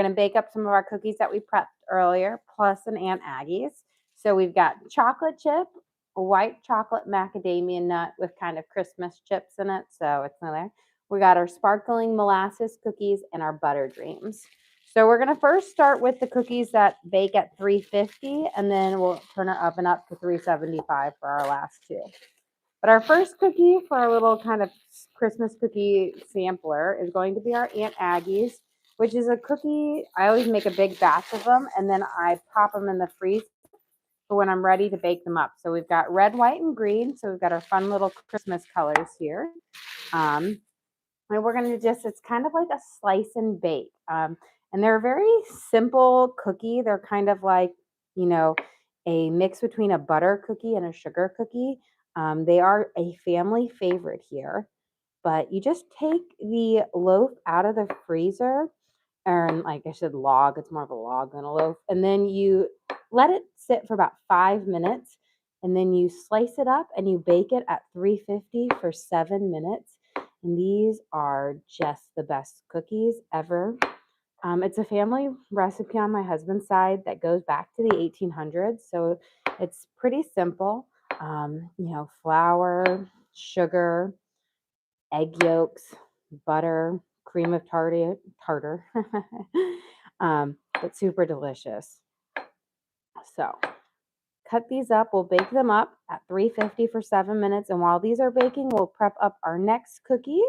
going to bake up some of our cookies that we prepped earlier, plus an Aunt Aggie's. So we've got chocolate chip, white chocolate macadamia nut with kind of Christmas chips in it. So it's in there. We got our sparkling molasses cookies and our butter dreams. So we're going to first start with the cookies that bake at 350, and then we'll turn our oven up to 375 for our last two. But our first cookie for our little kind of Christmas cookie sampler is going to be our Aunt Aggie's, which is a cookie. I always make a big batch of them, and then I pop them in the freezer for when I'm ready to bake them up. So we've got red, white, and green. So we've got our fun little Christmas colors here. And we're going to just, it's kind of like a slice and bake. And they're a very simple cookie. They're kind of like, a mix between a butter cookie and a sugar cookie. They are a family favorite here, but you just take the loaf out of the freezer, and like I said, log, it's more of a log than a loaf. And then you let it sit for about 5 minutes, and then you slice it up and you bake it at 350 for 7 minutes. And these are just the best cookies ever. It's a family recipe on my husband's side that goes back to the 1800s. So it's pretty simple. Flour, sugar, egg yolks, butter, cream of tartar, but super delicious. So cut these up. We'll bake them up at 350 for 7 minutes. And while these are baking, we'll prep up our next cookies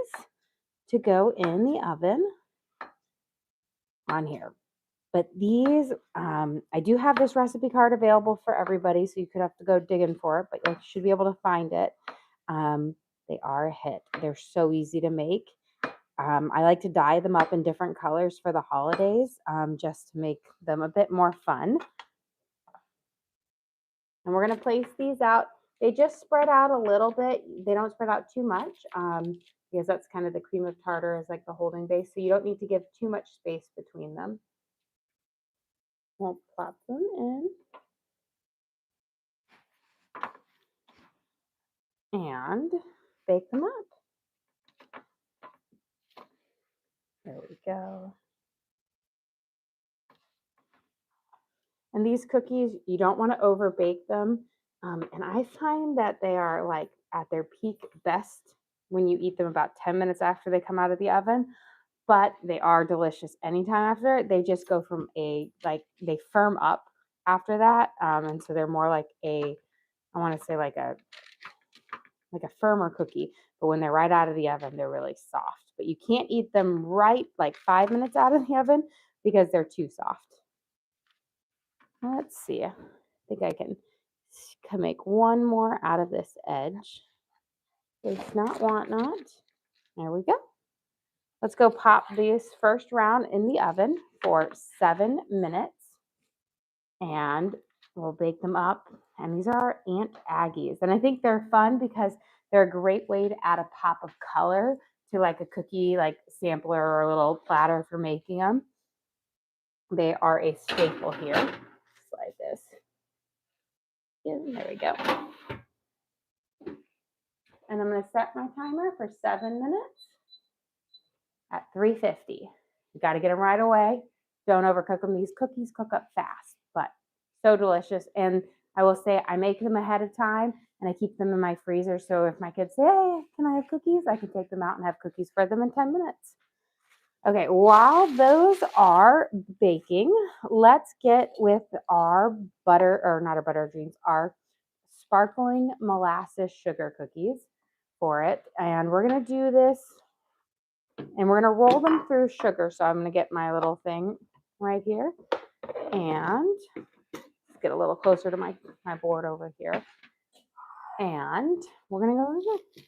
to go in the oven on here. But these, I do have this recipe card available for everybody, so you could have to go digging for it, but you should be able to find it. They are a hit. They're so easy to make. I like to dye them up in different colors for the holidays, just to make them a bit more fun. And we're going to place these out. They just spread out a little bit. They don't spread out too much, because that's kind of the cream of tartar is like the holding base. So you don't need to give too much space between them. We'll plop them in. And bake them up. There we go. And these cookies, you don't want to over bake them. And I find that they are like at their peak best when you eat them about 10 minutes after they come out of the oven. But they are delicious anytime after. They just go from they firm up after that. And so they're more like I want to say like a firmer cookie. But when they're right out of the oven, they're really soft. But you can't eat them right like 5 minutes out of the oven because they're too soft. Let's see. I think I can make one more out of this edge. It's not want not. There we go. Let's go pop this first round in the oven for 7 minutes. And we'll bake them up. And these are our Aunt Aggie's. And I think they're fun because they're a great way to add a pop of color to like a cookie like sampler or a little platter for making them. They are a staple here. Slide this in. There we go. And I'm going to set my timer for 7 minutes at 350. You got to get them right away. Don't overcook them. These cookies cook up fast, but so delicious. And I will say I make them ahead of time and I keep them in my freezer. So if my kids say, hey, can I have cookies? I can take them out and have cookies for them in 10 minutes. Okay, while those are baking, let's get with our our sparkling molasses sugar cookies for it. And we're going to do this and we're going to roll them through sugar. So I'm going to get my little thing right here and get a little closer to my board over here. And we're going to go over here.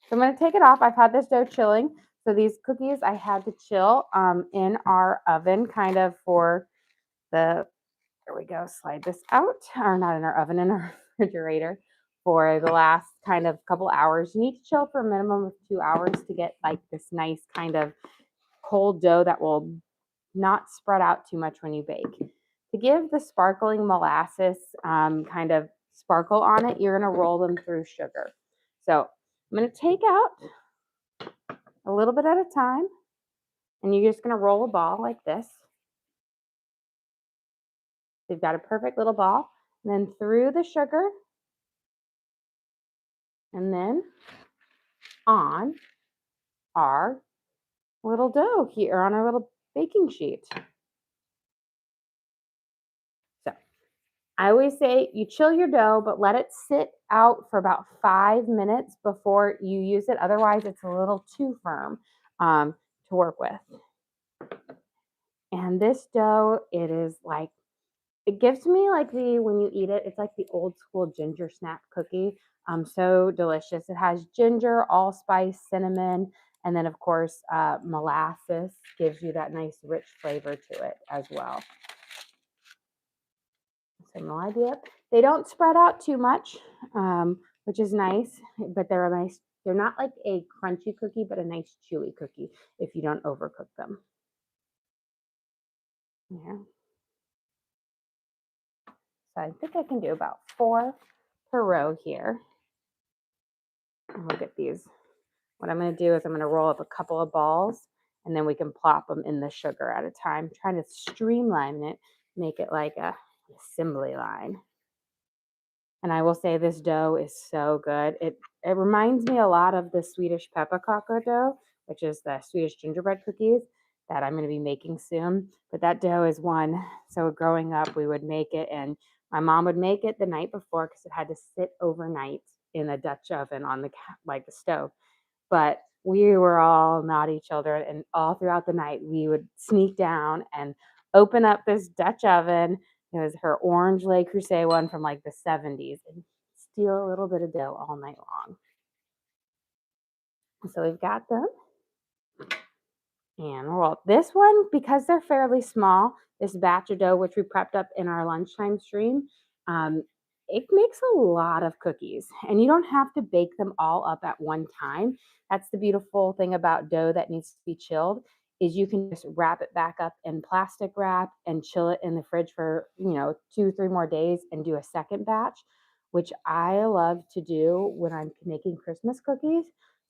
So I'm going to take it off. I've had this dough chilling. So these cookies I had to chill in our oven kind of for there we go, slide this out, or not in our oven, in our refrigerator for the last kind of couple hours. You need to chill for a minimum of 2 hours to get like this nice kind of cold dough that will not spread out too much when you bake. To give the sparkling molasses kind of sparkle on it, you're going to roll them through sugar. So I'm going to take out a little bit at a time, and you're just going to roll a ball like this. So you've got a perfect little ball. And then through the sugar, and then on our little dough here, on our little baking sheet. So I always say you chill your dough, but let it sit out for about 5 minutes before you use it. Otherwise, it's a little too firm to work with. And this dough, it is like, it gives me like when you eat it, it's like the old school ginger snap cookie. So delicious. It has ginger, allspice, cinnamon, and then of course molasses gives you that nice rich flavor to it as well. So no idea. They don't spread out too much, which is nice, but they're a nice, they're not like a crunchy cookie, but a nice chewy cookie if you don't overcook them. Yeah. So I think I can do about 4 per row here. And we'll get these. What I'm going to do is I'm going to roll up a couple of balls and then we can plop them in the sugar at a time, trying to streamline it, make it like a assembly line. And I will say this dough is so good. It reminds me a lot of the Swedish pepparkaka dough, which is the Swedish gingerbread cookies that I'm going to be making soon. But that dough is one. So growing up, we would make it, and my mom would make it the night before because it had to sit overnight in a Dutch oven on the stove. But we were all naughty children, and all throughout the night, we would sneak down and open up this Dutch oven. It was her orange Le Creuset one from like the 70s, and steal a little bit of dough all night long. So we've got them. And roll this one, because they're fairly small, this batch of dough, which we prepped up in our lunchtime stream, it makes a lot of cookies. And you don't have to bake them all up at one time. That's the beautiful thing about dough that needs to be chilled, is you can just wrap it back up in plastic wrap and chill it in the fridge for 2-3 more days and do a second batch, which I love to do when I'm making Christmas cookies,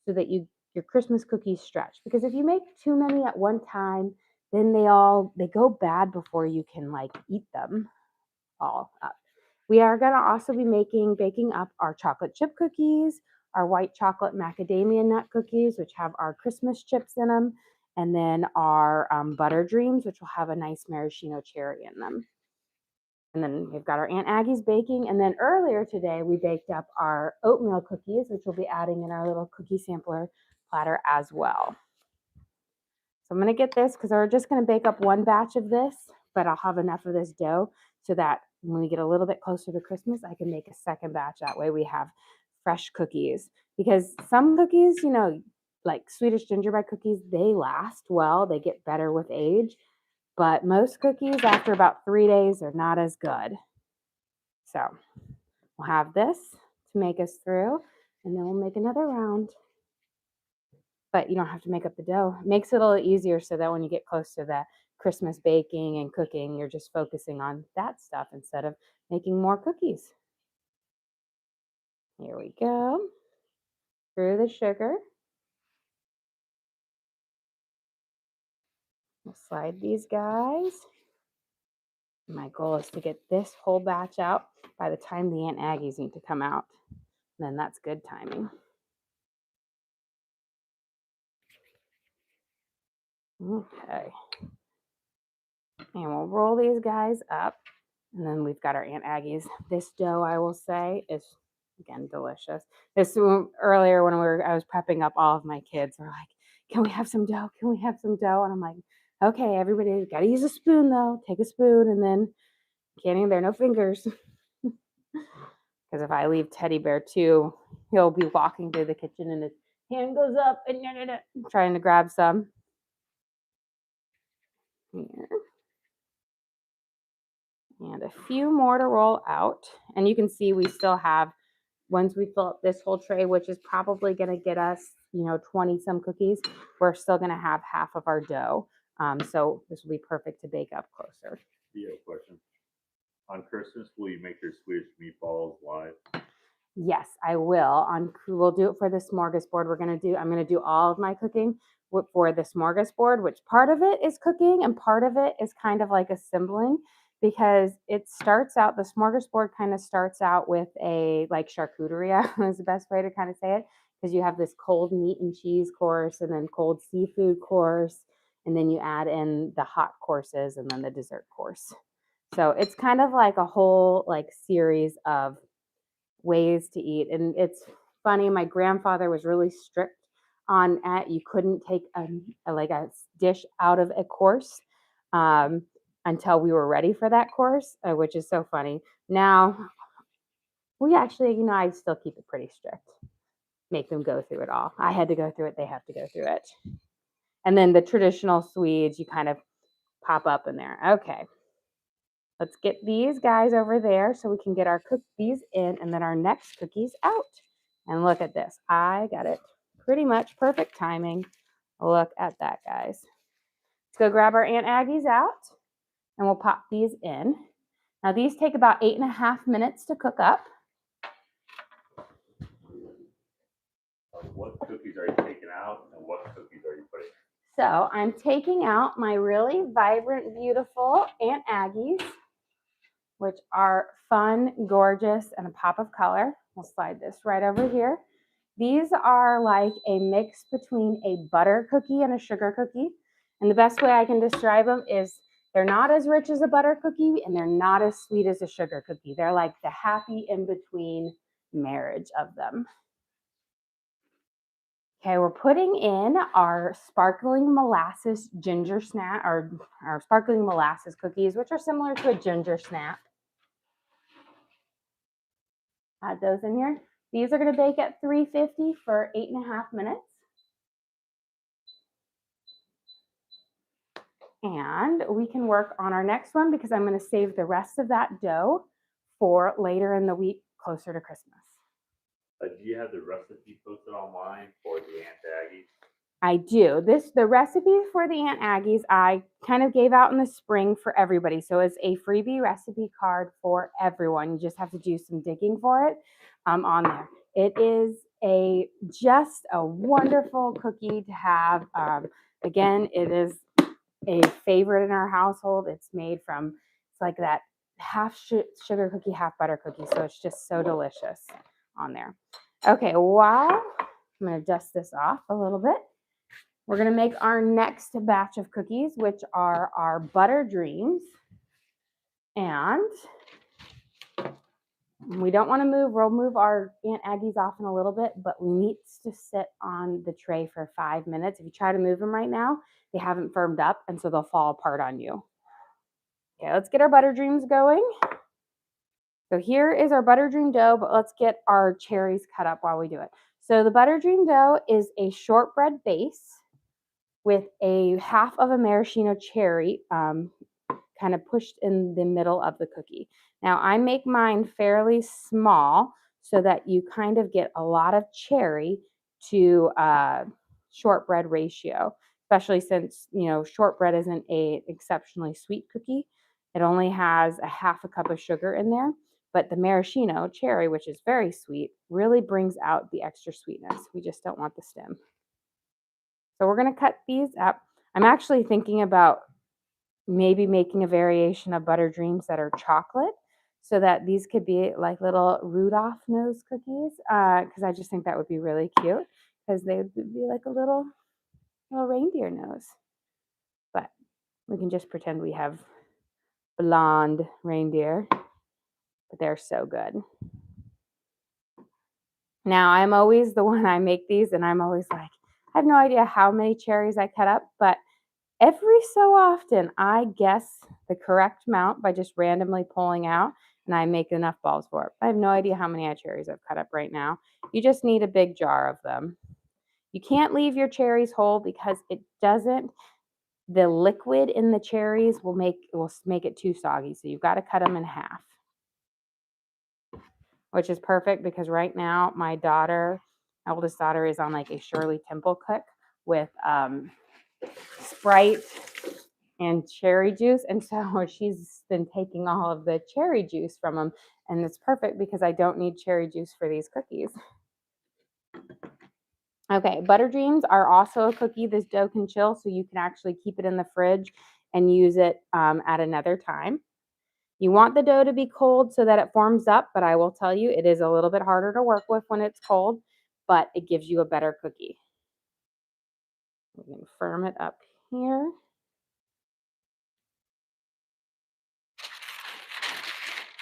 so that your Christmas cookies stretch. Because if you make too many at one time, then they go bad before you can like eat them all up. We are going to also be baking up our chocolate chip cookies, our white chocolate macadamia nut cookies, which have our Christmas chips in them, and then our butter dreams, which will have a nice maraschino cherry in them. And then we've got our Aunt Aggie's baking. And then earlier today, we baked up our oatmeal cookies, which we'll be adding in our little cookie sampler platter as well. So I'm going to get this because we're just going to bake up one batch of this, but I'll have enough of this dough so that when we get a little bit closer to Christmas, I can make a second batch. That way we have fresh cookies. Because some cookies, like Swedish gingerbread cookies, they last well. They get better with age. But most cookies, after about 3 days, are not as good. So we'll have this to make us through, and then we'll make another round. But you don't have to make up the dough. It makes it a little easier so that when you get close to the Christmas baking and cooking, you're just focusing on that stuff instead of making more cookies. Here we go. Through the sugar. We'll slide these guys. My goal is to get this whole batch out by the time the Aunt Aggies need to come out. And then that's good timing. Okay. And we'll roll these guys up. And then we've got our Aunt Aggie's. This dough, I will say, is, again, delicious. This earlier when I was prepping up all of my kids, were like, can we have some dough? Can we have some dough? And I'm like, okay, everybody got to use a spoon though. Take a spoon, and then there are no fingers. Because if I leave Teddy Bear too, he'll be walking through the kitchen and his hand goes up and trying to grab some. Here. And a few more to roll out. And you can see we still have, once we fill up this whole tray, which is probably going to get us, 20 some cookies, we're still going to have half of our dough. So this will be perfect to bake up closer. Yeah, question. On Christmas, will you make your Swedish meatballs live? Yes, I will. We'll do it for the smorgasbord. I'm going to do all of my cooking for the smorgasbord, which part of it is cooking and part of it is kind of like assembling, because it starts out, the smorgasbord kind of starts out with a like charcuterie is the best way to kind of say it, because you have this cold meat and cheese course and then cold seafood course, and then you add in the hot courses and then the dessert course. So it's kind of like a whole like series of ways to eat. And it's funny, my grandfather was really strict on you couldn't take like a dish out of a course um, until we were ready for that course, which is so funny. Now we actually, I still keep it pretty strict, make them go through it all. I had to go through it, they have to go through it. And then the traditional Swedes, you kind of pop up in there. Okay, let's get these guys over there so we can get our cookies in and then our next cookies out. And look at this. I got it pretty much perfect timing. Look at that, guys. Let's go grab our Aunt Aggie's out and we'll pop these in. Now these take about 8.5 minutes to cook up. What cookies are you taking out and what cookies are you putting in? So I'm taking out my really vibrant, beautiful Aunt Aggie's, which are fun, gorgeous, and a pop of color. We'll slide this right over here. These are like a mix between a butter cookie and a sugar cookie. And the best way I can describe them is they're not as rich as a butter cookie and they're not as sweet as a sugar cookie. They're like the happy in-between marriage of them. Okay, we're putting in our sparkling molasses ginger snap, or our sparkling molasses cookies, which are similar to a ginger snap. Add those in here. These are going to bake at 350 for 8.5 minutes. And we can work on our next one because I'm going to save the rest of that dough for later in the week, closer to Christmas. Do you have the recipe posted online for the Aunt Aggie's? I do. The recipe for the Aunt Aggie's I kind of gave out in the spring for everybody. So it's a freebie recipe card for everyone. You just have to do some digging for it on there. It is just a wonderful cookie to have. Again, it is a favorite in our household. It's made from, it's like that half sugar cookie, half butter cookie. So it's just so delicious on there. Okay, I'm going to dust this off a little bit. We're going to make our next batch of cookies, which are our butter dreams. And we don't want to move. We'll move our Aunt Aggie's off in a little bit, but we need to sit on the tray for 5 minutes. If you try to move them right now, they haven't firmed up, and so they'll fall apart on you. Okay, let's get our butter dreams going. So here is our butter dream dough, but let's get our cherries cut up while we do it. So the butter dream dough is a shortbread base with a half of a maraschino cherry kind of pushed in the middle of the cookie. Now I make mine fairly small so that you kind of get a lot of cherry to shortbread ratio, especially since, shortbread isn't an exceptionally sweet cookie. It only has a half a cup of sugar in there, but the maraschino cherry, which is very sweet, really brings out the extra sweetness. We just don't want the stem. So we're going to cut these up. I'm actually thinking about maybe making a variation of butter dreams that are chocolate so that these could be like little Rudolph nose cookies, because I just think that would be really cute because they would be like a little reindeer nose. But we can just pretend we have blonde reindeer, but they're so good. Now, I'm always the one, I make these and I'm always like, I have no idea how many cherries I cut up, but every so often I guess the correct amount by just randomly pulling out and I make enough balls for it. I have no idea how many cherries I've cut up right now. You just need a big jar of them. You can't leave your cherries whole because the liquid in the cherries will make it too soggy. So you've got to cut them in half, which is perfect because right now my oldest daughter is on like a Shirley Temple cook with Sprite and cherry juice. And so she's been taking all of the cherry juice from them. And it's perfect because I don't need cherry juice for these cookies. Okay, butter dreams are also a cookie. This dough can chill, so you can actually keep it in the fridge and use it at another time. You want the dough to be cold so that it forms up, but I will tell you it is a little bit harder to work with when it's cold, but it gives you a better cookie. I'm going to firm it up here.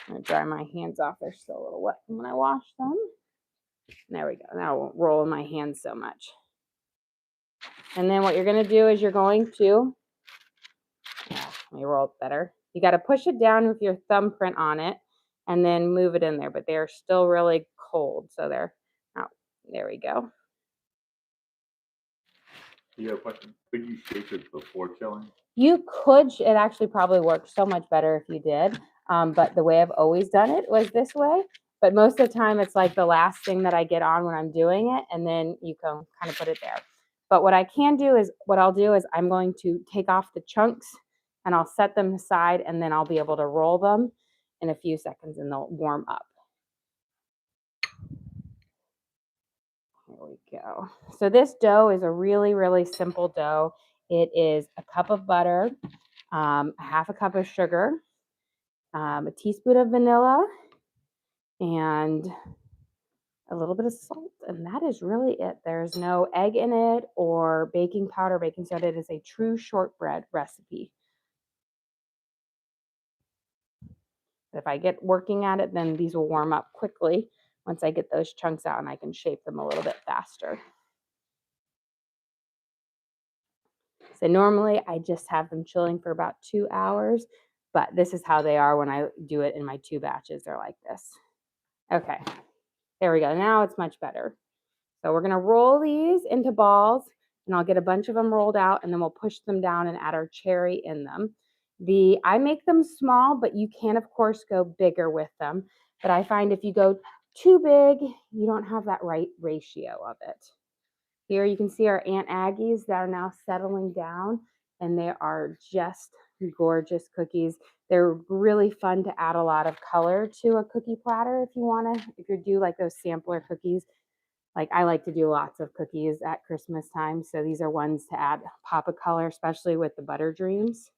I'm going to dry my hands off. They're still a little wet from when I washed them. There we go. Now I won't roll in my hands so much. And then what you're going to do is you're going to, let me roll it better. You got to push it down with your thumbprint on it and then move it in there, but they're still really cold. So they're out. There we go. You have a question? Could you shape it before chilling? You could, it actually probably works so much better if you did. But the way I've always done it was this way. But most of the time it's like the last thing that I get on when I'm doing it, and then you can kind of put it there. But what I can do is, what I'll do is I'm going to take off the chunks and I'll set them aside, and then I'll be able to roll them in a few seconds and they'll warm up. Here we go. So this dough is a really, really simple dough. It is a cup of butter, a half a cup of sugar, a teaspoon of vanilla, and a little bit of salt, and that is really it. There's no egg in it or baking powder, baking soda. It is a true shortbread recipe. If I get working at it, then these will warm up quickly once I get those chunks out, and I can shape them a little bit faster. So normally I just have them chilling for about 2 hours, but this is how they are when I do it in my 2 batches. They're like this. Okay, there we go. Now it's much better. So we're going to roll these into balls, and I'll get a bunch of them rolled out, and then we'll push them down and add our cherry in them. I make them small, but you can of course go bigger with them. But I find if you go too big, you don't have that right ratio of it. Here you can see our Aunt Aggie's that are now settling down, and they are just gorgeous cookies. They're really fun to add a lot of color to a cookie platter if you do like those sampler cookies. Like I like to do lots of cookies at Christmas time, so these are ones to add pop of color, especially with the Butter Dreams.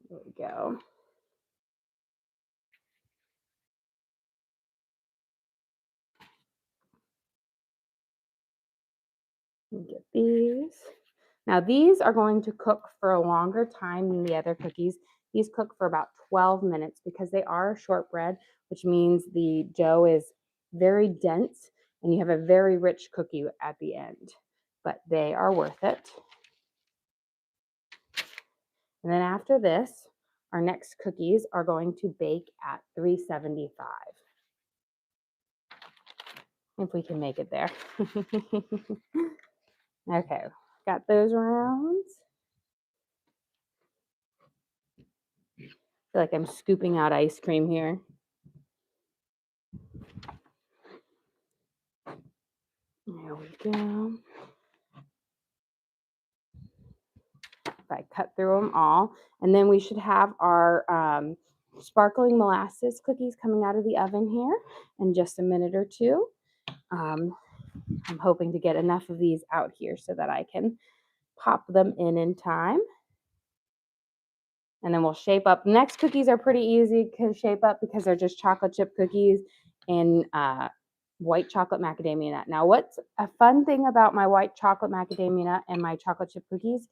There we go. Get these. Now these are going to cook for a longer time than the other cookies. These cook for about 12 minutes because they are shortbread, which means the dough is very dense and you have a very rich cookie at the end. But they are worth it. And then after this, our next cookies are going to bake at 375. If we can make it there. Okay, got those rounds. I feel like I'm scooping out ice cream here. There we go. I cut through them all. And then we should have our sparkling molasses cookies coming out of the oven here in just a minute or two. I'm hoping to get enough of these out here so that I can pop them in time. And then we'll shape up. Next cookies are pretty easy to shape up because they're just chocolate chip cookies and white chocolate macadamia nut. Now, what's a fun thing about my white chocolate macadamia nut and my chocolate chip cookies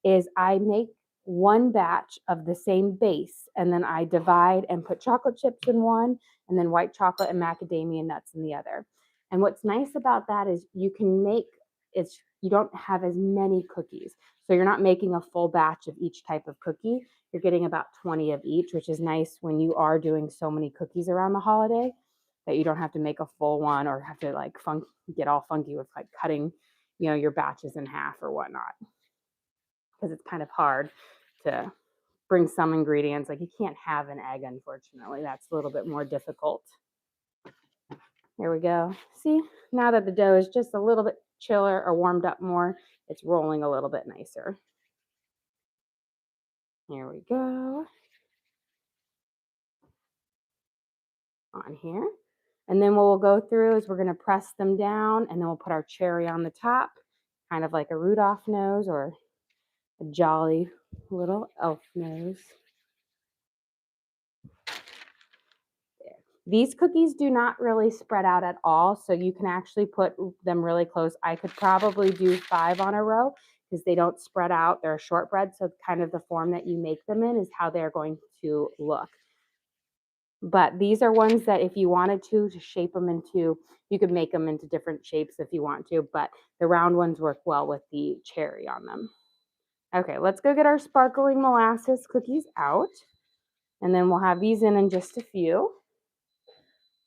is I make one batch of the same base, and then I divide and put chocolate chips in one, and then white chocolate and macadamia nuts in the other. And what's nice about that is you don't have as many cookies. So you're not making a full batch of each type of cookie. You're getting about 20 of each, which is nice when you are doing so many cookies around the holiday that you don't have to make a full one or have to like get all funky with like cutting, your batches in half or whatnot. Because it's kind of hard to bring some ingredients. Like you can't have an egg, unfortunately. That's a little bit more difficult. Here we go. See, now that the dough is just a little bit chiller or warmed up more, it's rolling a little bit nicer. Here we go. On here. And then what we'll go through is we're going to press them down, and then we'll put our cherry on the top, kind of like a Rudolph nose or a jolly Little elf nose. There. These cookies do not really spread out at all, so you can actually put them really close. I could probably do 5 on a row because they don't spread out. They're a shortbread, so kind of the form that you make them in is how they're going to look. But these are ones that if you wanted to shape them into, you could make them into different shapes if you want to, but the round ones work well with the cherry on them. Okay, let's go get our sparkling molasses cookies out, and then we'll have these in just a few.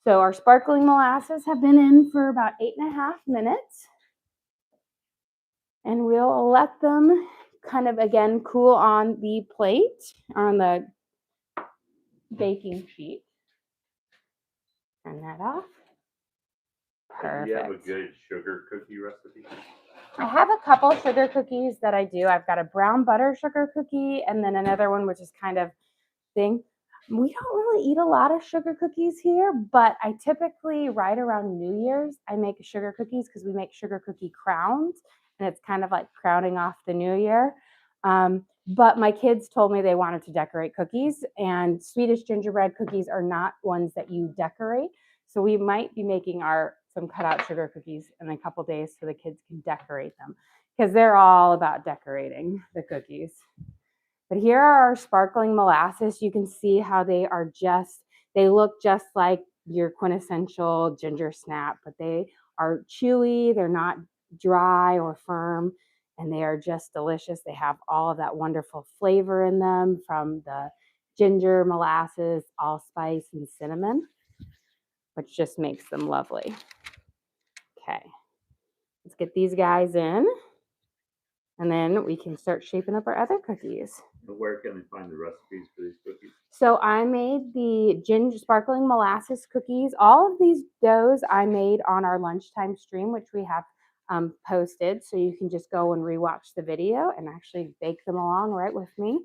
So our sparkling molasses have been in for about 8.5 minutes, and we'll let them kind of again cool on the plate, on the baking sheet. Turn that off. Perfect. Do you have a good sugar cookie recipe? I have a couple sugar cookies that I do. I've got a brown butter sugar cookie and then another one which is kind of thing. We don't really eat a lot of sugar cookies here, but I typically right around New Year's I make sugar cookies because we make sugar cookie crowns and it's kind of like crowning off the new year. But my kids told me they wanted to decorate cookies, and Swedish gingerbread cookies are not ones that you decorate. So we might be making some cutout sugar cookies in a couple days so the kids can decorate them because they're all about decorating the cookies. But here are our sparkling molasses. You can see how they look just like your quintessential ginger snap, but they are chewy, they're not dry or firm, and they are just delicious. They have all of that wonderful flavor in them from the ginger, molasses, allspice, and cinnamon, which just makes them lovely. Okay, let's get these guys in, and then we can start shaping up our other cookies. Where can they find the recipes for these cookies? So I made the ginger sparkling molasses cookies. All of these doughs I made on our lunchtime stream, which we have posted. So you can just go and rewatch the video and actually bake them along right with me.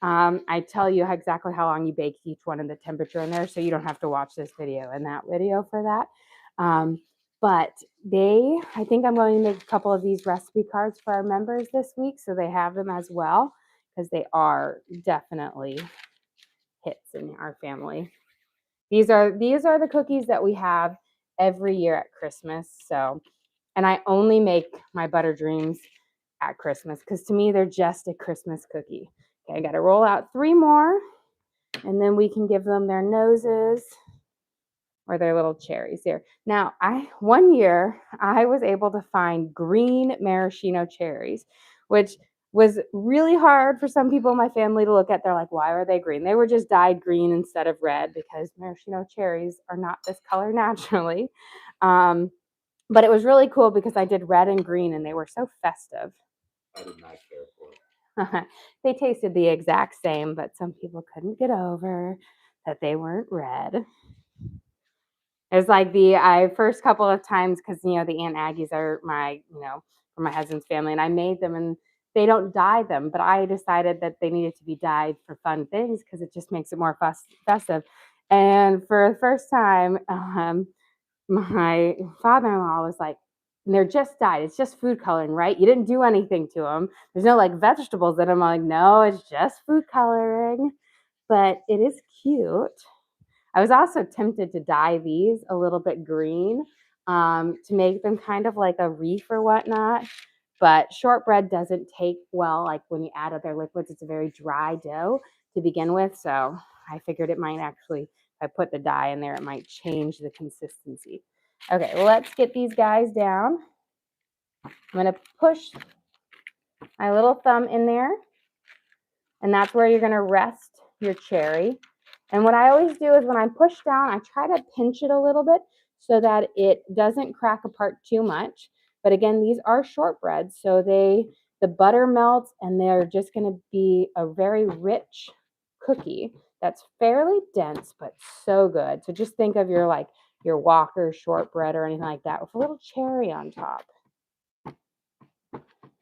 I tell you exactly how long you bake each one and the temperature in there, so you don't have to watch this video and that video for that. But I think I'm going to make a couple of these recipe cards for our members this week, so they have them as well, because they are definitely hits in our family. These are the cookies that we have every year at Christmas. So, and I only make my butter dreams at Christmas because to me they're just a Christmas cookie. Okay, I got to roll out 3 more, and then we can give them their noses or their little cherries here. Now, one year I was able to find green maraschino cherries, which was really hard for some people in my family to look at. They're like, why are they green? They were just dyed green instead of red because maraschino cherries are not this color naturally. But it was really cool because I did red and green and they were so festive. I did not care for it. They tasted the exact same, but some people couldn't get over that they weren't red. It was like I first couple of times because the Aunt Aggies are from my husband's family, and I made them, and they don't dye them, but I decided that they needed to be dyed for fun things because it just makes it more festive. And for the first time, my father-in-law was like, "They're just dyed. It's just food coloring, right? You didn't do anything to them. There's no like vegetables in them." I'm like, "No, it's just food coloring, but it is cute." I was also tempted to dye these a little bit green to make them kind of like a wreath or whatnot. But shortbread doesn't take well, like when you add other liquids, it's a very dry dough to begin with. So I figured it might actually, if I put the dye in there, it might change the consistency. Okay, well, let's get these guys down. I'm going to push my little thumb in there, and that's where you're going to rest your cherry. And what I always do is when I push down, I try to pinch it a little bit so that it doesn't crack apart too much. But again, these are shortbreads, so the butter melts and they're just going to be a very rich cookie that's fairly dense but so good. So just think of your Walker shortbread or anything like that with a little cherry on top.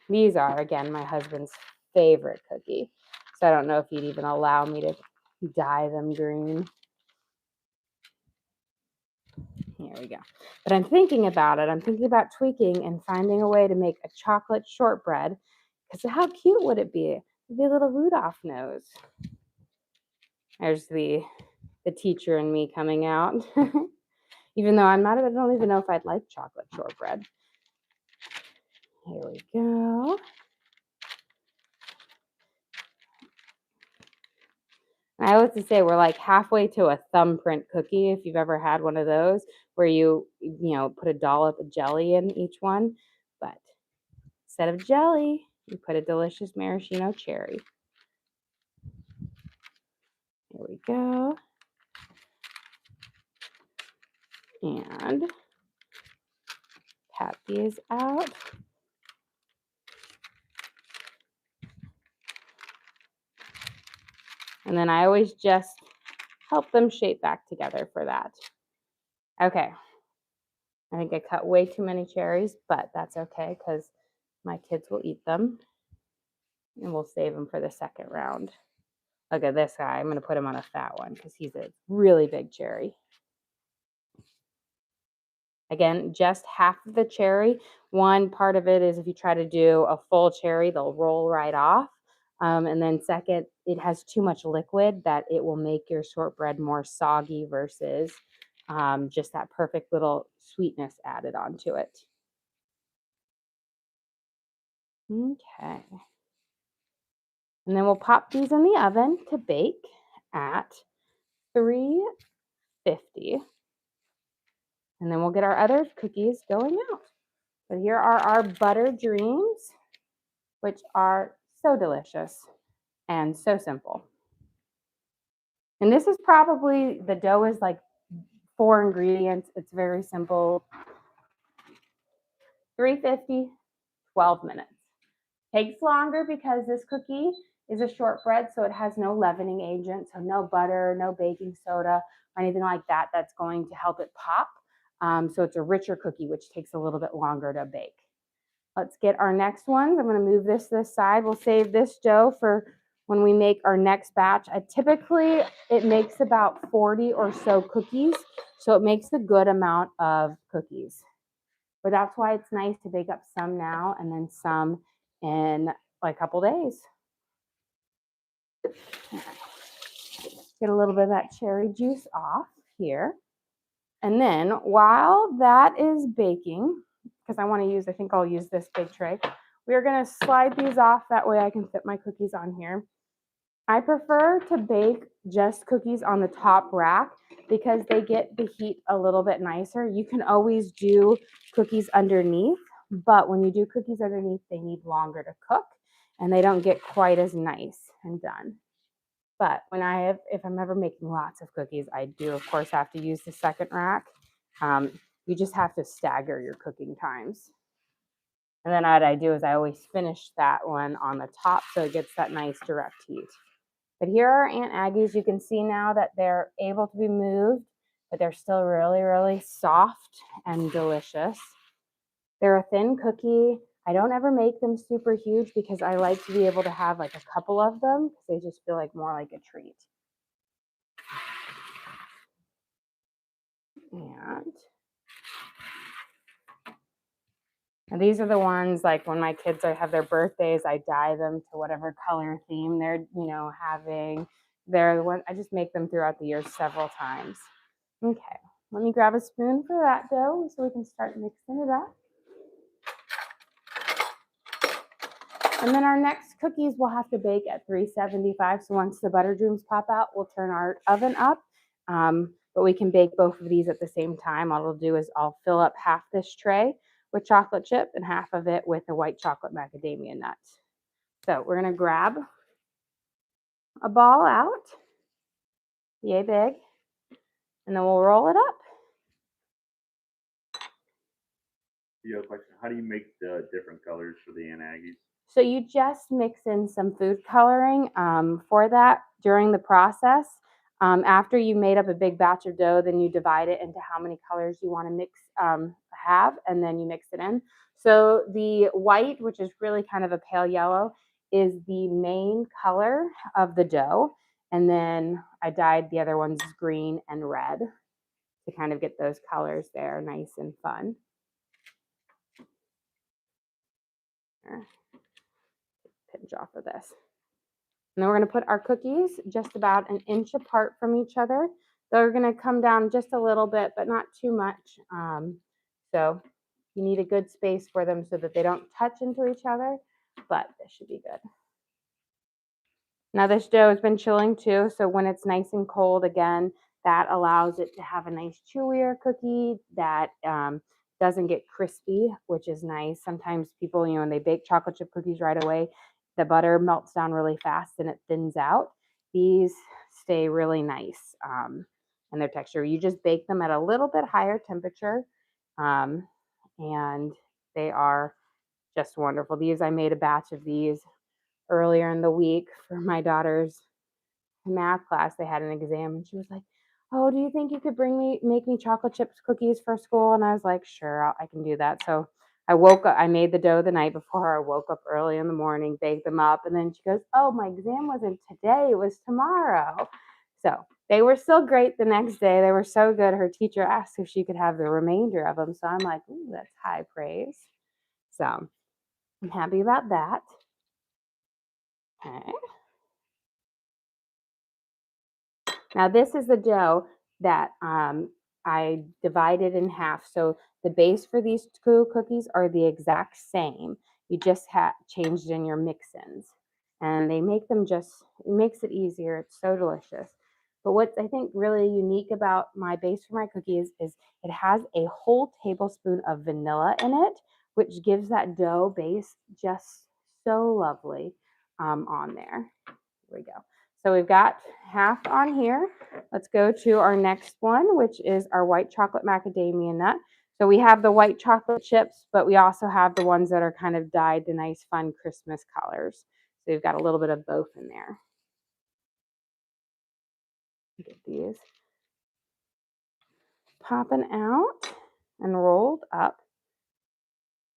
These are, again, my husband's favorite cookie. So I don't know if he'd even allow me to dye them green. Here we go. But I'm thinking about it. I'm thinking about tweaking and finding a way to make a chocolate shortbread. Because how cute would it be? Maybe a little Rudolph nose. There's the teacher and me coming out. Even though I don't even know if I'd like chocolate shortbread. Here we go. I like to say we're like halfway to a thumbprint cookie, if you've ever had one of those, where you put a dollop of jelly in each one. But instead of jelly, you put a delicious maraschino cherry. Here we go. And pat these out. And then I always just help them shape back together for that. Okay. I think I cut way too many cherries, but that's okay because my kids will eat them. And we'll save them for the second round. Look at this guy. I'm going to put him on a fat one because he's a really big cherry. Again, just half of the cherry. One part of it is if you try to do a full cherry, they'll roll right off. And then second, it has too much liquid that it will make your shortbread more soggy versus just that perfect little sweetness added onto it. Okay. And then we'll pop these in the oven to bake at 350. And then we'll get our other cookies going out. So here are our butter dreams, which are so delicious and so simple. And this is probably, the dough is like 4 ingredients. It's very simple. 350, 12 minutes. Takes longer because this cookie is a shortbread, so it has no leavening agent, so no butter, no baking soda, or anything like that that's going to help it pop. So it's a richer cookie, which takes a little bit longer to bake. Let's get our next ones. I'm going to move this side. We'll save this dough for when we make our next batch. Typically, it makes about 40 or so cookies, so it makes a good amount of cookies. But that's why it's nice to bake up some now and then some in like a couple days. Get a little bit of that cherry juice off here. And then while that is baking, because I think I'll use this big tray, we are going to slide these off. That way I can fit my cookies on here. I prefer to bake just cookies on the top rack because they get the heat a little bit nicer. You can always do cookies underneath, but when you do cookies underneath, they need longer to cook and they don't get quite as nice and done. But if I'm ever making lots of cookies, I do, of course, have to use the second rack. You just have to stagger your cooking times. And then what I do is I always finish that one on the top so it gets that nice direct heat. But here are Aunt Aggie's. You can see now that they're able to be moved, but they're still really, really soft and delicious. They're a thin cookie. I don't ever make them super huge because I like to be able to have like a couple of them because they just feel like more like a treat. And these are the ones like when my kids have their birthdays, I dye them to whatever color theme they're, having. They're the one I just make them throughout the year several times. Okay, let me grab a spoon for that dough so we can start mixing it up. And then our next cookies we'll have to bake at 375. So once the butter dreams pop out, we'll turn our oven up. But we can bake both of these at the same time. What I'll do is I'll fill up half this tray with chocolate chip and half of it with the white chocolate macadamia nuts. So we're going to grab a ball out, yay big, and then we'll roll it up. You have a question. How do you make the different colors for the Aunt Aggie's? So you just mix in some food coloring for that during the process. After you made up a big batch of dough, then you divide it into how many colors you want to mix have, and then you mix it in. So the white, which is really kind of a pale yellow, is the main color of the dough. And then I dyed the other ones green and red to kind of get those colors there nice and fun. Pinch off of this. And then we're going to put our cookies just about an inch apart from each other. They're going to come down just a little bit, but not too much. So you need a good space for them so that they don't touch into each other, but this should be good. Now this dough has been chilling too, so when it's nice and cold again, that allows it to have a nice chewier cookie that doesn't get crispy, which is nice. Sometimes people, when they bake chocolate chip cookies right away, the butter melts down really fast and it thins out. These stay really nice in their texture. You just bake them at a little bit higher temperature, and they are just wonderful. I made a batch of these earlier in the week for my daughter's math class. They had an exam and she was like, "Oh, do you think you could make me chocolate chips cookies for school?" And I was like, "Sure, I can do that." So I woke up, I made the dough the night before. I woke up early in the morning, baked them up, and then she goes, "Oh, my exam wasn't today, it was tomorrow." So they were still great the next day. They were so good. Her teacher asked if she could have the remainder of them. So I'm like, "Ooh, that's high praise." So I'm happy about that. Okay. Now this is the dough that I divided in half. So the base for these two cookies are the exact same. You just changed in your mix-ins. And they make them it makes it easier. It's so delicious. But what I think really unique about my base for my cookies is it has a whole tablespoon of vanilla in it, which gives that dough base just so lovely on there. Here we go. So we've got half on here. Let's go to our next one, which is our white chocolate macadamia nut. So we have the white chocolate chips, but we also have the ones that are kind of dyed to nice, fun Christmas colors. So we've got a little bit of both in there. Get these popping out and rolled up.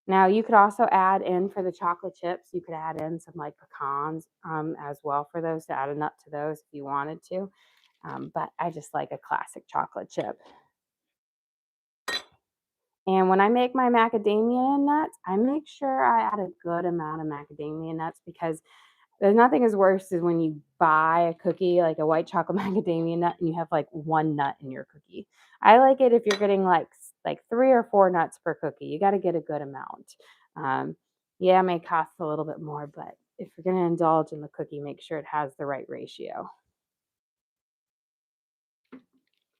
Now you could also add in for the chocolate chips, you could add in some like pecans as well for those, to add a nut to those if you wanted to. But I just like a classic chocolate chip. And when I make my macadamia nuts, I make sure I add a good amount of macadamia nuts, because there's nothing as worse as when you buy a cookie, like a white chocolate macadamia nut, and you have like one nut in your cookie. I like it if you're getting like 3 or 4 nuts per cookie. You got to get a good amount. Yeah, it may cost a little bit more, but if you're going to indulge in the cookie, make sure it has the right ratio.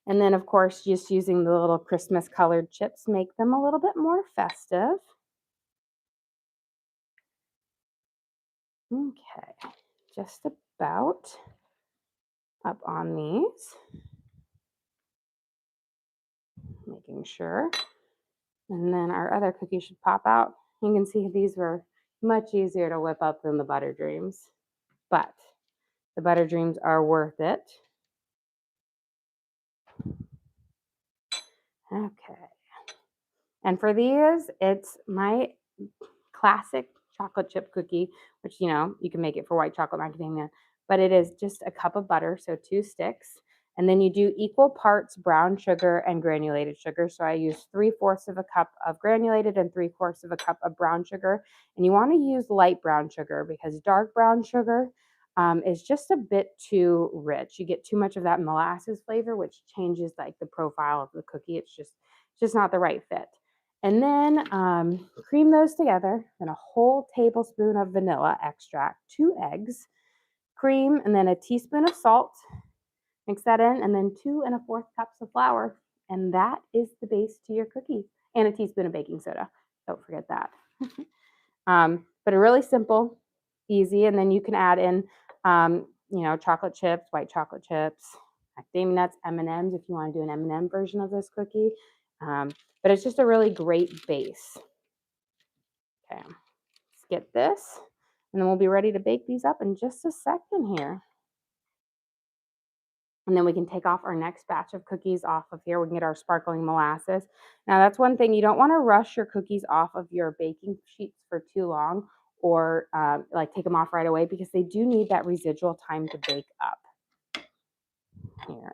And then, of course, just using the little Christmas colored chips make them a little bit more festive. Okay, just about up on these, making sure. And then our other cookie should pop out. You can see these were much easier to whip up than the Butter Dreams, but the Butter Dreams are worth it. Okay. And for these, it's my classic chocolate chip cookie, which, you can make it for white chocolate macadamia, but it is just a cup of butter, so 2 sticks. And then you do equal parts brown sugar and granulated sugar. So I use 3/4 of a cup of granulated and 3/4 of a cup of brown sugar. And you want to use light brown sugar, because dark brown sugar is just a bit too rich. You get too much of that molasses flavor, which changes like the profile of the cookie. It's just not the right fit. And then cream those together, then a whole tablespoon of vanilla extract, 2 eggs, cream, and then a teaspoon of salt. Mix that in, and then 2 1/4 cups of flour. And that is the base to your cookie, and a teaspoon of baking soda. Don't forget that. But a really simple, easy, and then you can add in, chocolate chips, white chocolate chips, macadamia nuts, M&Ms if you want to do an M&M version of this cookie. But it's just a really great base. Okay, let's get this, and then we'll be ready to bake these up in just a second here. And then we can take off our next batch of cookies off of here. We can get our sparkling molasses. Now that's one thing, you don't want to rush your cookies off of your baking sheets for too long, or like take them off right away, because they do need that residual time to bake up. Here.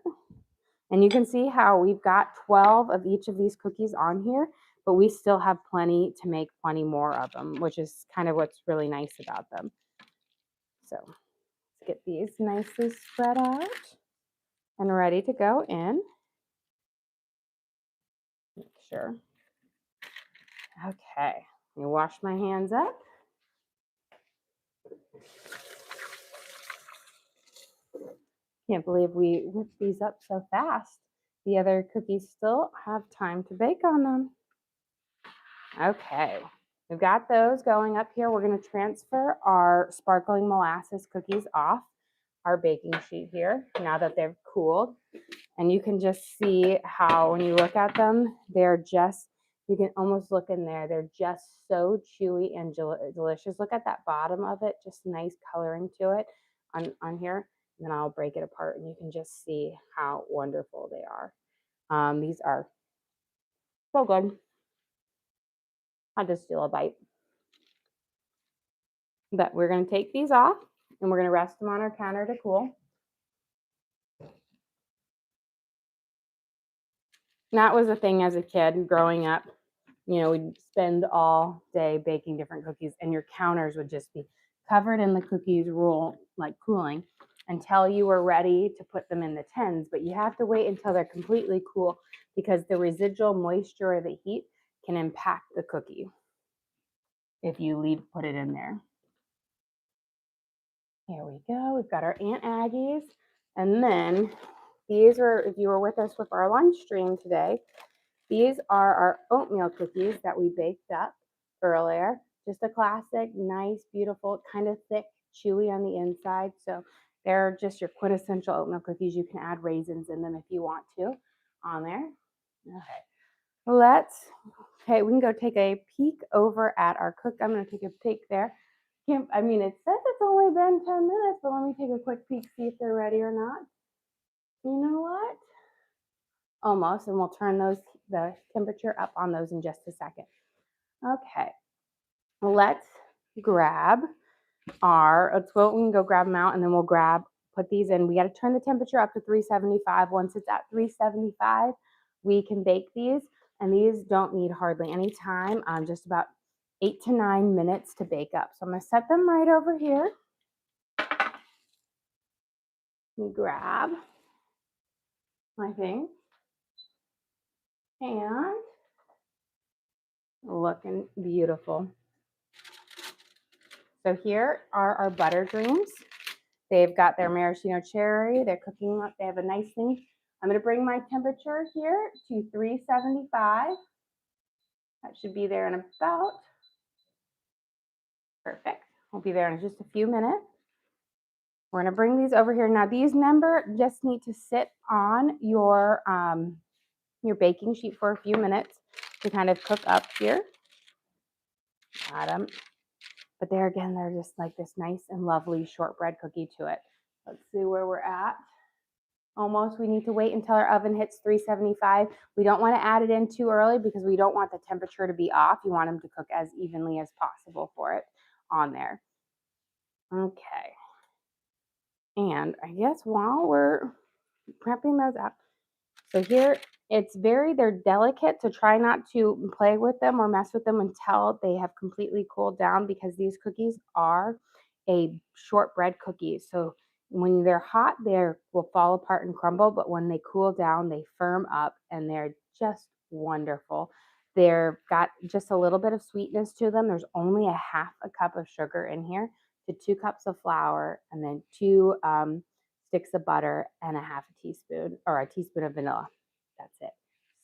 And you can see how we've got 12 of each of these cookies on here, but we still have plenty to make plenty more of them, which is kind of what's really nice about them. So Get these nicely spread out and ready to go in. Make sure. Okay, let me wash my hands up. Can't believe we whipped these up so fast. The other cookies still have time to bake on them. Okay, we've got those going up here. We're going to transfer our sparkling molasses cookies off our baking sheet here now that they've cooled. And you can just see how when you look at them, they're just, you can almost look in there. They're just so chewy and delicious. Look at that bottom of it, just nice coloring to it on here. And then I'll break it apart and you can just see how wonderful they are. These are so good. I'll just steal a bite. But we're going to take these off and we're going to rest them on our counter to cool. And that was a thing as a kid growing up. You know, we'd spend all day baking different cookies and your counters would just be covered in the cookies roll, like cooling, until you were ready to put them in the tins. But you have to wait until they're completely cool because the residual moisture or the heat can impact the cookie if you put it in there. Here we go. We've got our Aunt Aggie's. And then these are, if you were with us with our lunch stream today, these are our oatmeal cookies that we baked up earlier. Just a classic, nice, beautiful, kind of thick, chewy on the inside. So they're just your quintessential oatmeal cookies. You can add raisins in them if you want to on there. Okay, we can go take a peek over at our cook. I'm going to take a peek there. I mean, it says it's only been 10 minutes, but let me take a quick peek, see if they're ready or not. You know what? Almost, and we'll turn the temperature up on those in just a second. Okay, let's grab we can go grab them out and then we'll put these in. We got to turn the temperature up to 375. Once it's at 375, we can bake these, and these don't need hardly any time, just about 8 to 9 minutes to bake up. So I'm going to set them right over here. Let me grab my thing. And looking beautiful. So here are our butter dreams. They've got their maraschino cherry. They're cooking up. They have a nice thing. I'm going to bring my temperature here to 375. That should be there in about, perfect. We'll be there in just a few minutes. We're going to bring these over here. Now these just need to sit on your baking sheet for a few minutes to kind of cook up here. Got them. But there again, they're just like this nice and lovely shortbread cookie to it. Let's see where we're at. Almost. We need to wait until our oven hits 375. We don't want to add it in too early because we don't want the temperature to be off. You want them to cook as evenly as possible for it on there. Okay. And I guess while we're prepping those up, so here they're delicate, so try not to play with them or mess with them until they have completely cooled down because these cookies are a shortbread cookie. So when they're hot, they will fall apart and crumble, but when they cool down, they firm up and they're just wonderful. They've got just a little bit of sweetness to them. There's only a half a cup of sugar in here to 2 cups of flour and then 2 sticks of butter and a half a teaspoon or a teaspoon of vanilla. That's it.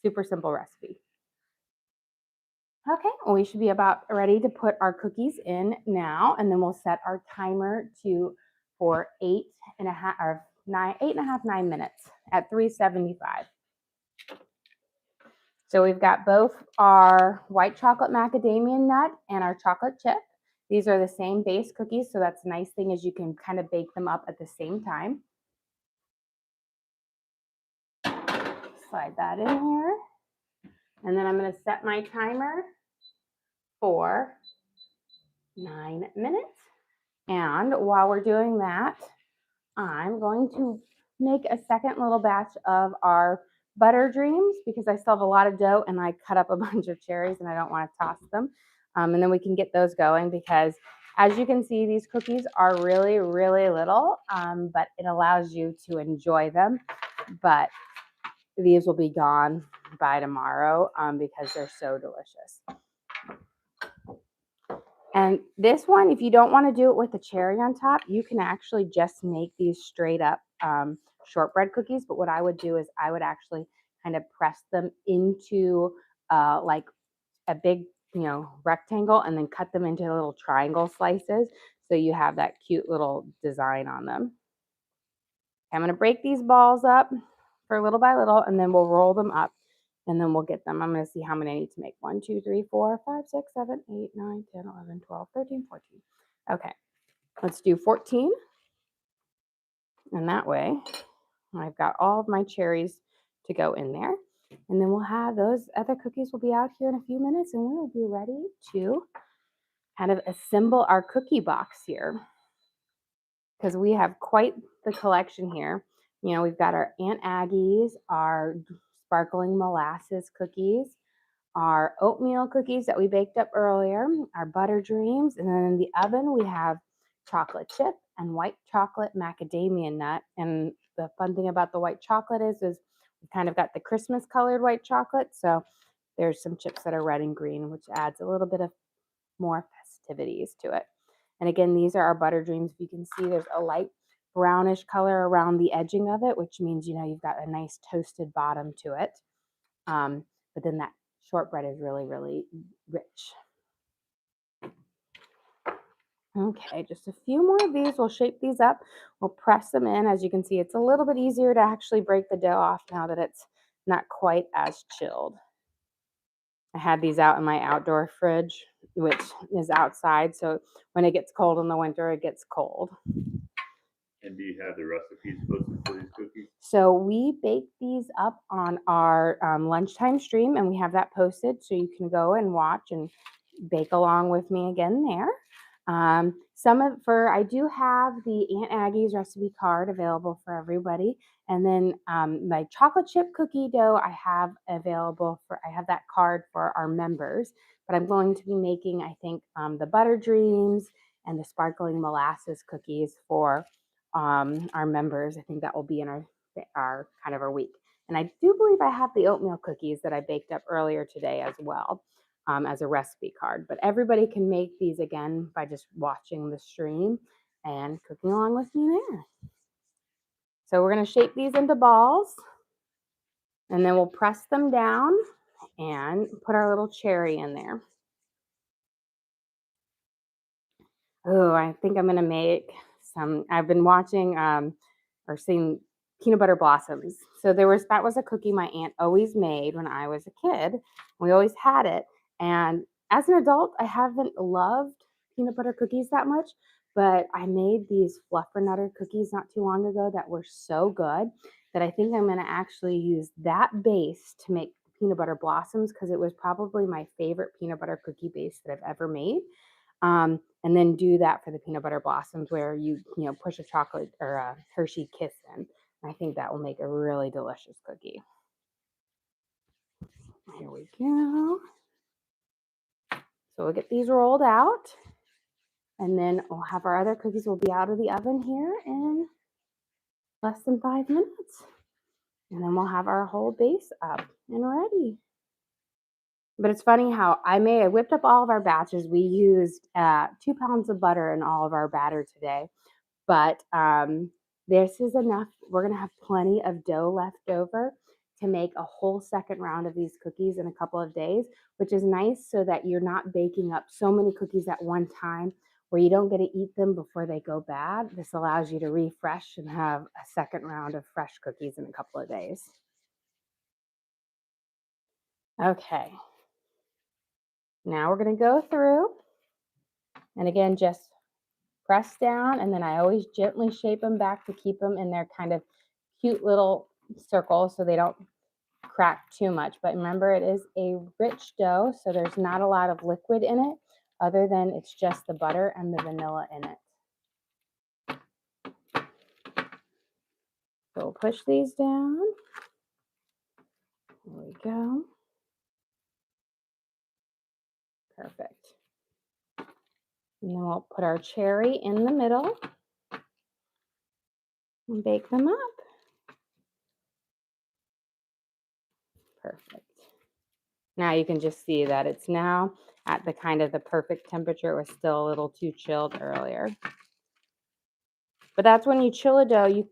Super simple recipe. Okay, well, we should be about ready to put our cookies in now, and then we'll set our timer for 8.5, 9 minutes at 375. So we've got both our white chocolate macadamia nut and our chocolate chip. These are the same base cookies, so that's a nice thing is you can kind of bake them up at the same time. Slide that in here. And then I'm going to set my timer for 9 minutes. And while we're doing that, I'm going to make a second little batch of our butter dreams because I still have a lot of dough and I cut up a bunch of cherries and I don't want to toss them. And then we can get those going because As you can see, these cookies are really, really little, but it allows you to enjoy them. But these will be gone by tomorrow because they're so delicious. And this one, if you don't want to do it with the cherry on top, you can actually just make these straight up shortbread cookies. But what I would do is I would actually kind of press them into like a big, rectangle and then cut them into little triangle slices. So you have that cute little design on them. I'm going to break these balls up for little by little, and then we'll roll them up, and then we'll get them. I'm going to see how many I need to make. 1, 2, 3, 4, 5, 6, 7, 8, 9, 10, 11, 12, 13, 14. Okay, let's do 14. And that way, I've got all of my cherries to go in there. And then we'll have those other cookies will be out here in a few minutes, and we will be ready to kind of assemble our cookie box here, because we have quite the collection here. We've got our Aunt Aggie's, our sparkling molasses cookies, our oatmeal cookies that we baked up earlier, our butter dreams, and then in the oven we have chocolate chip and white chocolate macadamia nut. And the fun thing about the white chocolate is we kind of got the Christmas colored white chocolate, so there's some chips that are red and green, which adds a little bit of more festivities to it. And again, these are our butter dreams. If you can see, there's a light brownish color around the edging of it, which means, you've got a nice toasted bottom to it. But then that shortbread is really, really rich. Okay, just a few more of these. We'll shape these up. We'll press them in. As you can see, it's a little bit easier to actually break the dough off now that it's not quite as chilled. I had these out in my outdoor fridge, which is outside. So when it gets cold in the winter, it gets cold. And do you have the recipes posted for these cookies? So we bake these up on our lunchtime stream, and we have that posted. So you can go and watch and bake along with me again there. I do have the Aunt Aggie's recipe card available for everybody. And then my chocolate chip cookie dough I have that card for our members, but I'm going to be making, I think, the butter dreams and the sparkling molasses cookies for our members. I think that will be in our kind of our week. And I do believe I have the oatmeal cookies that I baked up earlier today as well. As a recipe card, but everybody can make these again by just watching the stream and cooking along with me there. So we're going to shape these into balls, and then we'll press them down and put our little cherry in there. Oh, I think I'm going to make I've been watching or seeing peanut butter blossoms. So that was a cookie my aunt always made when I was a kid. We always had it. And as an adult, I haven't loved peanut butter cookies that much, but I made these fluffernutter cookies not too long ago that were so good that I think I'm going to actually use that base to make peanut butter blossoms, because it was probably my favorite peanut butter cookie base that I've ever made. And then do that for the peanut butter blossoms, where you push a chocolate or a Hershey Kiss in. I think that will make a really delicious cookie. Here we go. So we'll get these rolled out, and then we'll have our other cookies will be out of the oven here in less than 5 minutes. And then we'll have our whole base up and ready. But it's funny how I whipped up all of our batches. We used 2 pounds of butter in all of our batter today. But this is enough. We're going to have plenty of dough left over to make a whole second round of these cookies in a couple of days, which is nice so that you're not baking up so many cookies at one time where you don't get to eat them before they go bad. This allows you to refresh and have a second round of fresh cookies in a couple of days. Okay. Now we're going to go through, and again, just press down, and then I always gently shape them back to keep them in their kind of cute little circles so they don't crack too much. But remember, it is a rich dough, so there's not a lot of liquid in it other than it's just the butter and the vanilla in it. So we'll push these down. There we go. Perfect. And then we'll put our cherry in the middle and bake them up. Perfect. Now you can just see that it's now at the kind of the perfect temperature. It was still a little too chilled earlier. But that's when you chill a dough, you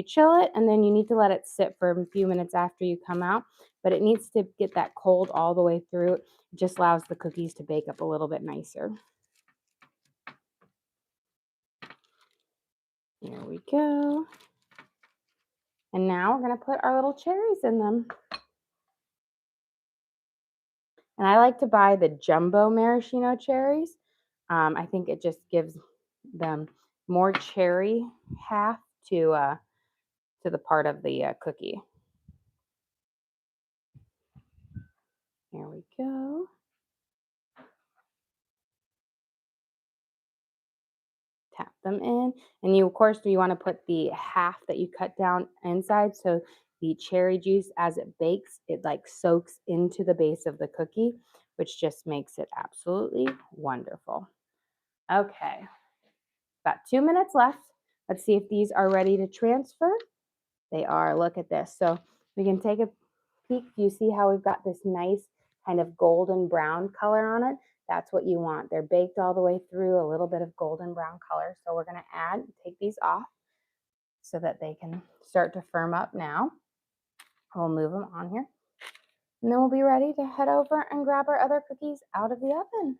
chill it and then you need to let it sit for a few minutes after you come out, but it needs to get that cold all the way through. It just allows the cookies to bake up a little bit nicer. There we go. And now we're going to put our little cherries in them. And I like to buy the jumbo maraschino cherries. I think it just gives them more cherry half to the part of the cookie. Here we go. Tap them in, and you, of course, you want to put the half that you cut down inside, so the cherry juice, as it bakes, it like soaks into the base of the cookie, which just makes it absolutely wonderful. Okay, about 2 minutes left. Let's see if these are ready to transfer. They are. Look at this. So we can take a peek. Do you see how we've got this nice kind of golden brown color on it? That's what you want. They're baked all the way through, a little bit of golden brown color. So we're going to take these off so that they can start to firm up now. We'll move them on here. And then we'll be ready to head over and grab our other cookies out of the oven.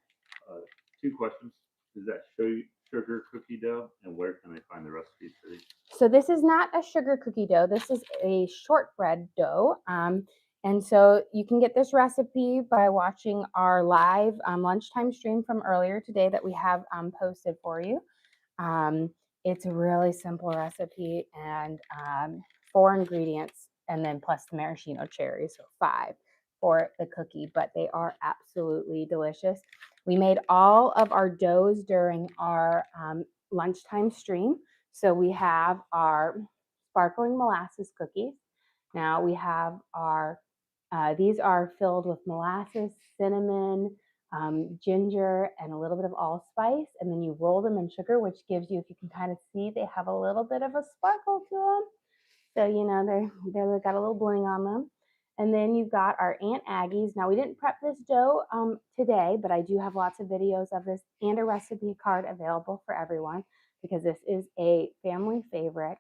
2 questions. Is that sugar cookie dough? And where can I find the recipes for these? So this is not a sugar cookie dough. This is a shortbread dough. And so you can get this recipe by watching our live lunchtime stream from earlier today that we have posted for you. It's a really simple recipe, and 4 ingredients, and then plus the maraschino cherries, so 5 for the cookie, but they are absolutely delicious. We made all of our doughs during our lunchtime stream. So we have our sparkling molasses cookies. Now we have these are filled with molasses, cinnamon, ginger, and a little bit of allspice. And then you roll them in sugar, which gives you, if you can kind of see, they have a little bit of a sparkle to them. So, you know, they've got a little bling on them. And then you've got our Aunt Aggie's. Now, we didn't prep this dough today, but I do have lots of videos of this and a recipe card available for everyone because this is a family favorite.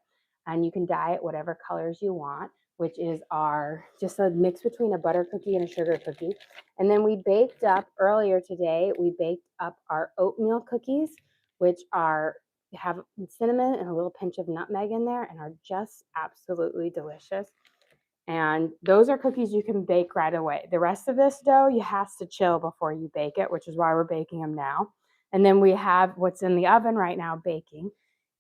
And you can dye it whatever colors you want, which is just a mix between a butter cookie and a sugar cookie. And then we baked up earlier today, we baked up our oatmeal cookies, which have cinnamon and a little pinch of nutmeg in there and are just absolutely delicious. And those are cookies you can bake right away. The rest of this dough, you have to chill before you bake it, which is why we're baking them now. And then we have what's in the oven right now baking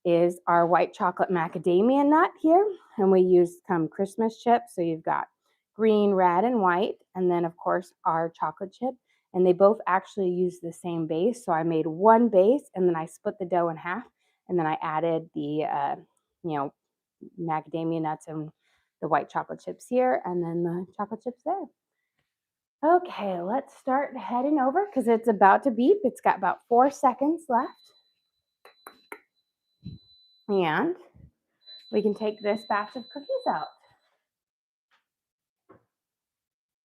is our white chocolate macadamia nut here. And we use some Christmas chips. So you've got green, red, and white. And then, of course, our chocolate chip. And they both actually use the same base. So I made one base, and then I split the dough in half. And then I added the, macadamia nuts and the white chocolate chips here, and then the chocolate chips there. Okay, let's start heading over because it's about to beep. It's got about 4 seconds left. And we can take this batch of cookies out.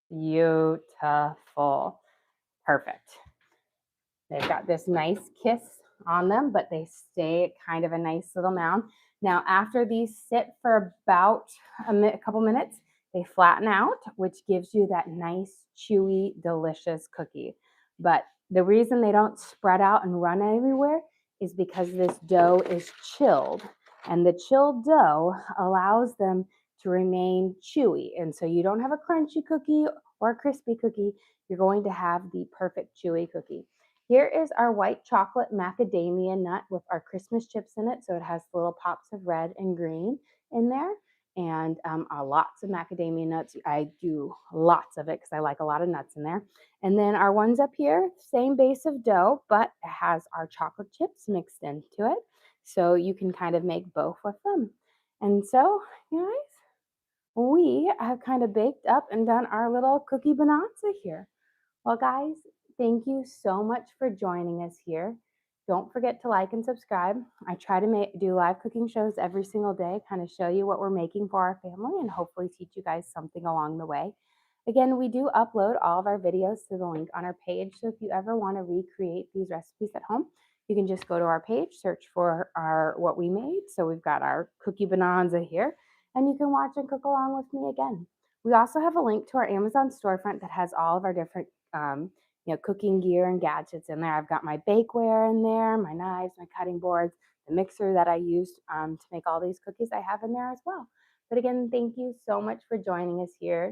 Beautiful. Perfect. They've got this nice kiss on them, but they stay kind of a nice little mound. Now, after these sit for about a couple minutes, they flatten out, which gives you that nice, chewy, delicious cookie. But the reason they don't spread out and run everywhere is because this dough is chilled. And the chilled dough allows them to remain chewy. And so you don't have a crunchy cookie or a crispy cookie. You're going to have the perfect chewy cookie. Here is our white chocolate macadamia nut with our Christmas chips in it. So it has little pops of red and green in there, and lots of macadamia nuts. I do lots of it because I like a lot of nuts in there. And then our ones up here, same base of dough, but it has our chocolate chips mixed into it. So you can kind of make both with them. And so, guys, we have kind of baked up and done our little cookie bonanza here. Well, guys, Thank you so much for joining us here. Don't forget to like and subscribe. I try to do live cooking shows every single day, kind of show you what we're making for our family and hopefully teach you guys something along the way. Again, we do upload all of our videos to the link on our page. So if you ever want to recreate these recipes at home, you can just go to our page, search for our what we made. So we've got our cookie bonanza here, and you can watch and cook along with me again. We also have a link to our Amazon storefront that has all of our different cooking gear and gadgets in there. I've got my bakeware in there, my knives, my cutting boards, the mixer that I used to make all these cookies I have in there as well. But again, thank you so much for joining us here.